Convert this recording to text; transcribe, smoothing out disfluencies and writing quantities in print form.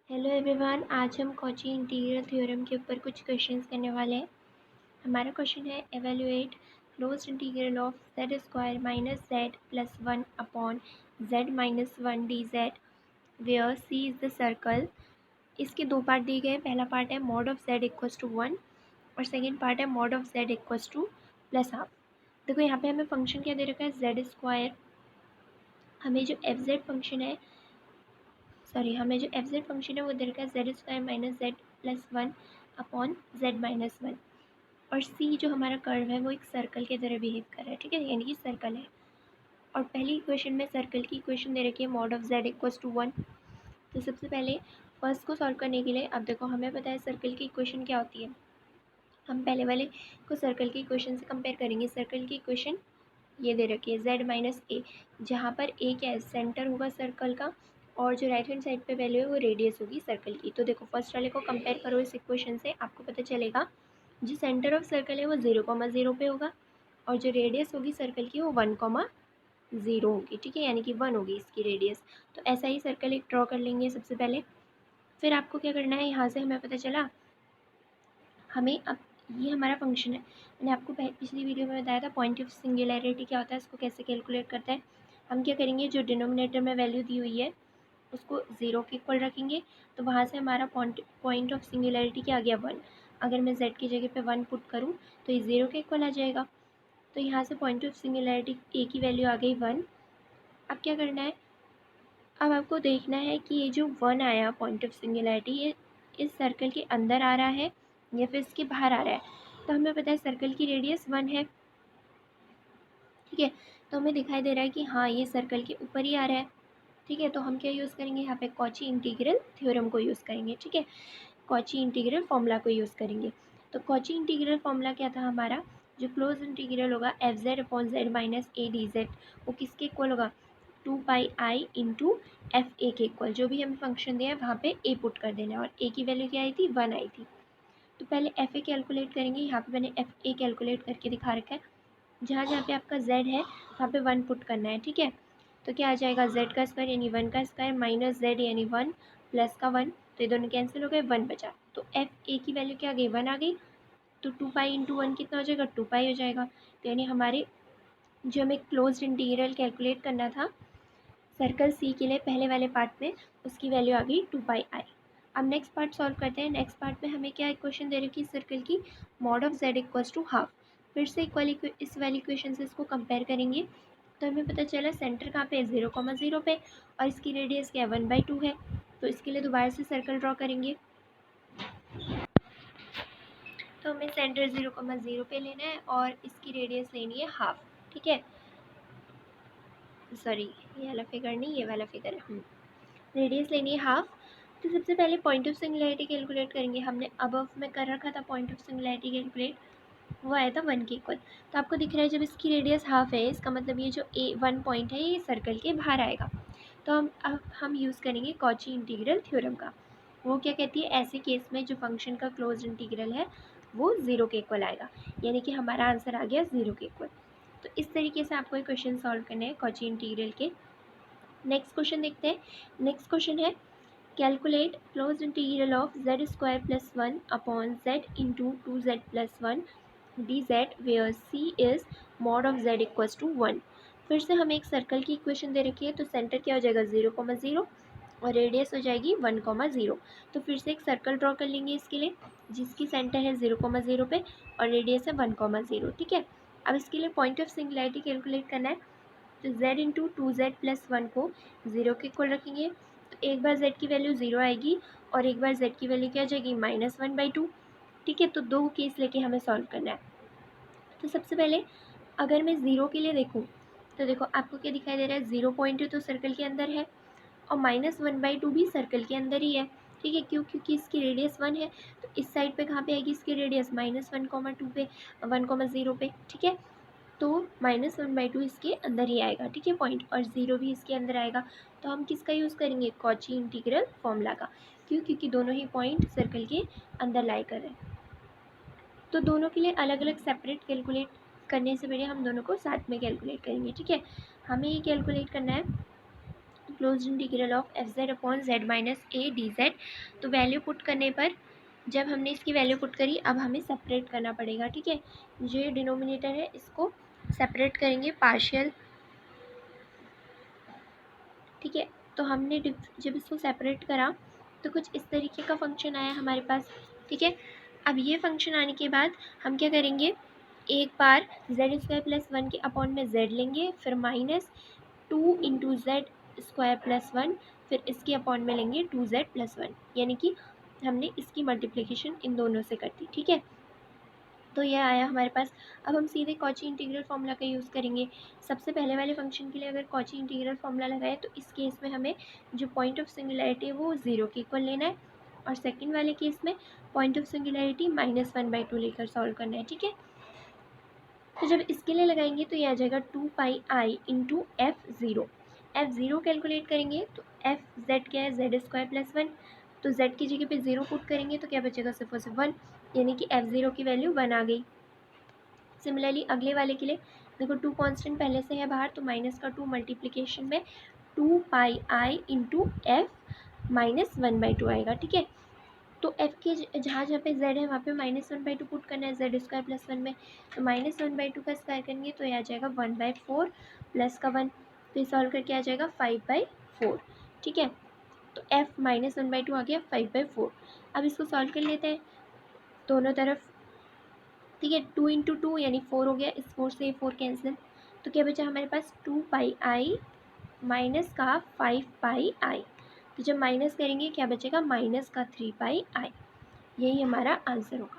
Hello everyone, आज हम Cauchy integral theorem के ऊपर कुछ क्वेश्चंस करने वाले हैं। हमारा क्वेश्चन है evaluate closed integral of z square minus z plus 1 upon z minus 1 d z where c is the circle. इसके दो पार्ट दिए गए हैं। पहला पार्ट है mod of z equals to 1 और सेकेंड पार्ट है mod of z equals to plus half. देखो यहाँ पे हमें फंक्शन क्या दे रखा है, जेड स्क्वायर। हमें जो एफ जेड फंक्शन है वो दे रखा है Z square minus z plus 1 upon z minus 1। और सी जो हमारा कर्व है वो एक सर्कल के तरह बिहेव कर रहा है, ठीक है, यानी कि सर्कल है। और पहली इक्वेशन में सर्कल की इक्वेशन दे रखी है mod of z equals to 1। तो सबसे पहले फर्स्ट को सॉल्व करने के लिए अब देखो हमें पता है सर्कल की इक्वेशन क्या होती है। हम पहले वाले को सर्कल की इक्वेशन से कंपेयर करेंगे। सर्कल की इक्वेशन ये दे रखी है जेड माइनस ए, जहाँ पर ए क्या है, सेंटर होगा सर्कल का, और जो राइट हैंड साइड पे वैल्यू है वो रेडियस होगी सर्कल की। तो देखो फर्स्ट वाले को कंपेयर करो इस इक्वेशन से, आपको पता चलेगा जो सेंटर ऑफ सर्कल है वो 0,0 पे होगा और जो रेडियस होगी सर्कल की वो 1,0 होगी, ठीक है, यानी कि 1 होगी इसकी रेडियस। तो ऐसा ही सर्कल एक ड्रॉ कर लेंगे सबसे पहले। फिर आपको क्या करना है, यहाँ से हमें पता चला हमें अब ये हमारा फंक्शन है। मैंने आपको पिछली वीडियो में बताया था पॉइंट ऑफ सिंगुलैरिटी क्या होता है, इसको कैसे कैलकुलेट करते हैं। हम क्या करेंगे, जो डिनोमिनेटर में वैल्यू दी हुई है उसको 0 के इक्वल रखेंगे। तो वहाँ से हमारा पॉइंट ऑफ सिंगुलैरिटी क्या आ गया, 1। अगर मैं z की जगह पे 1 पुट करूँ तो ये 0 के इक्वल आ जाएगा। तो यहाँ से पॉइंट ऑफ सिंगुलैरिटी a की वैल्यू आ गई 1। अब क्या करना है, अब आपको देखना है कि ये जो 1 आया पॉइंट ऑफ सिंगुलैरिटी, ये इस सर्कल के अंदर आ रहा है या फिर इसके बाहर आ रहा है। तो हमें पता है सर्कल की रेडियस 1 है, ठीक है। तो हमें दिखाई दे रहा है कि हाँ ये सर्कल के ऊपर ही आ रहा है, ठीक है। तो हम क्या यूज़ करेंगे, यहाँ पे कॉची इंटीग्रल थ्योरम को यूज़ करेंगे, ठीक है, कॉची इंटीग्रल फॉर्मूला को यूज़ करेंगे। तो कॉची इंटीग्रल फॉर्मूला क्या था हमारा, जो क्लोज इंटीग्रल होगा F Z upon z minus A D Z, वो किसके इक्वल होगा, 2πi इंटू एफ ए के इक्वल। जो भी हमें फंक्शन दिया है वहाँ पे ए पुट कर देना है, और ए की वैल्यू क्या आई थी, 1 आई थी। तो पहले एफ ए कैलकुलेट करेंगे। यहाँ पे मैंने एफ ए कैलकुलेट करके दिखा रखा है। जहाँ जहाँ पे आपका z है वहाँ पे 1 पुट करना है, ठीक है। तो क्या आ जाएगा, z का स्क्वायर यानी 1 का स्क्वायर माइनस z यानी 1 प्लस का 1, तो ये दोनों कैंसिल हो गए, 1 बचा। तो एफ ए की वैल्यू क्या आ गई, 1 आ गई। तो 2π इंटू 1 कितना हो जाएगा, 2π हो जाएगा। तो यानी हमारे जो हमें क्लोज्ड इंटीग्रल कैलकुलेट करना था सर्कल सी के लिए पहले वाले पार्ट में, उसकी वैल्यू आ गई 2πi। अब नेक्स्ट पार्ट सॉल्व करते हैं। नेक्स्ट पार्ट में हमें क्या इक्वेशन दे रखी है सर्कल की, mod of z equals to half. फिर से इस वाली इक्वेशन से इसको कंपेयर करेंगे। तो हमें पता चला सेंटर कहाँ पे है, 0,0 पे, और इसकी रेडियस क्या है, 1/2 है। तो इसके लिए दोबारा से सर्कल ड्रॉ करेंगे। तो हमें सेंटर 0,0 पे लेना है और इसकी रेडियस लेनी है हाफ, ठीक है। सॉरी, ये वाला फिगर नहीं, ये वाला फिगर है। रेडियस लेनी है हाफ। तो सबसे पहले पॉइंट ऑफ सिंगुलैरिटी कैलकुलेट करेंगे। हमने अबव में कर रखा था पॉइंट ऑफ सिंगुलैरिटी कैलकुलेट, वो आया था 1 के इक्वल। तो आपको दिख रहा है जब इसकी रेडियस हाफ है, इसका मतलब ये जो A1 पॉइंट है ये सर्कल के बाहर आएगा। तो हम यूज़ करेंगे कॉची इंटीग्रल थ्योरम का। वो क्या कहती है, ऐसे केस में जो फंक्शन का क्लोज इंटीग्रल है वो 0 के इक्वल आएगा, यानी कि हमारा आंसर आ गया 0 के इक्वल। तो इस तरीके से आपको ये क्वेश्चन सॉल्व करने हैं कॉची इंटीग्रल के। नेक्स्ट क्वेश्चन देखते हैं। नेक्स्ट क्वेश्चन है calculate close integral of z square plus 1 upon Z into 2z plus 1 dz where c is mod of z equals to 1। फिर से हमें एक सर्कल की इक्वेशन दे रखी है। तो सेंटर क्या हो जाएगा, 0,0 और रेडियस हो जाएगी 1,0। तो फिर से एक सर्कल ड्रॉ कर लेंगे इसके लिए, जिसकी सेंटर है 0,0 पे और रेडियस है 1,0, ठीक है। अब इसके लिए पॉइंट ऑफ सिंगुलैरिटी कैलकुलेट करना है। तो z इंटू 2z प्लस 1 को 0 के इक्वल रखेंगे। तो एक बार z की वैल्यू 0 आएगी और एक बार z की वैल्यू क्या आ जाएगी, -1/2, ठीक है। तो दो केस लेके हमें सॉल्व करना है। तो सबसे पहले अगर मैं 0 के लिए देखूँ तो देखो आपको क्या दिखाई दे रहा है, 0 पॉइंट तो सर्कल के अंदर है और -1/2 भी सर्कल के अंदर ही है, ठीक है। क्यों, क्योंकि इसकी रेडियस 1 है। तो इस साइड पे कहाँ पे आएगी इसकी रेडियस, -1,2 पे, 1,0 पे, ठीक है। तो -1/2 इसके अंदर ही आएगा, ठीक है, पॉइंट, और 0 भी इसके अंदर आएगा। तो हम किसका यूज़ करेंगे, कॉची इंटीग्रल फॉर्मूला का। क्यों, क्योंकि दोनों ही पॉइंट सर्कल के अंदर लाई कर रहे हैं। तो दोनों के लिए अलग अलग सेपरेट कैलकुलेट करने से पहले हम दोनों को साथ में कैलकुलेट करेंगे, ठीक है। हमें ये कैलकुलेट करना है close integral of F Z upon z minus A D Z. तो वैल्यू पुट करने पर, जब हमने इसकी वैल्यू पुट करी, अब हमें सेपरेट करना पड़ेगा, ठीक है। जो ये डिनोमिनेटर है इसको सेपरेट करेंगे पार्शियल, ठीक है। तो हमने जब इसको सेपरेट करा तो कुछ इस तरीके का फंक्शन आया हमारे पास, ठीक है। अब ये फंक्शन आने के बाद हम क्या करेंगे, एक बार जेड स्क्वायर प्लस वन के अपॉन में जेड लेंगे, फिर minus 2 into Z square plus one, फिर इसके अपॉन में लेंगे 2z प्लस वन, यानी कि हमने इसकी मल्टीप्लिकेशन इन दोनों से कर दी, ठीक है। तो ये आया हमारे पास। अब हम सीधे कॉची इंटीग्रल फार्मूला का यूज़ करेंगे। सबसे पहले वाले फंक्शन के लिए अगर कॉची इंटीग्रल फार्मूला लगाए तो इस केस में हमें जो पॉइंट ऑफ सिंगुलैरिटी है वो 0 के इक्वल लेना है, और सेकंड वाले केस में पॉइंट ऑफ सिंगुलैरिटी -1/2 लेकर सॉल्व करना है, ठीक है। तो जब इसके लिए लगाएंगे तो ये आ जाएगा 2πi इंटू F0 कैलकुलेट करेंगे तो एफ जेड क्या है, जेड स्क्वायर प्लस वन। तो जेड की जगह पे 0 पुट करेंगे तो क्या बचेगा, सिर्फ और सिर्फ 1, यानी कि F0 की वैल्यू 1 आ गई। सिमिलरली अगले वाले के लिए देखो 2 कांस्टेंट पहले से है बाहर, तो माइनस का 2 मल्टीप्लिकेशन में 2πi इंटू एफ -1/2 आएगा, ठीक है। तो एफ के जहाँ जहाँ पे जेड है वहाँ पे -1/2 पुट करना है जेड स्क्वायर प्लस वन में, तो -1/2 का स्क्वायर करेंगे तो ये आ जाएगा 1/4 प्लस का 1, तो ये सॉल्व करके आ जाएगा 5/4, ठीक है। तो एफ -1/2 आ गया 5/4। अब इसको सॉल्व कर लेते हैं दोनों तरफ, ठीक है। 2 इंटू 2 यानी 4 हो गया, इस 4 से 4 कैंसिल, तो क्या बचा हमारे पास 2πi माइनस का 5πi। तो जब माइनस करेंगे क्या बचेगा, माइनस का 3πi। यही हमारा आंसर होगा।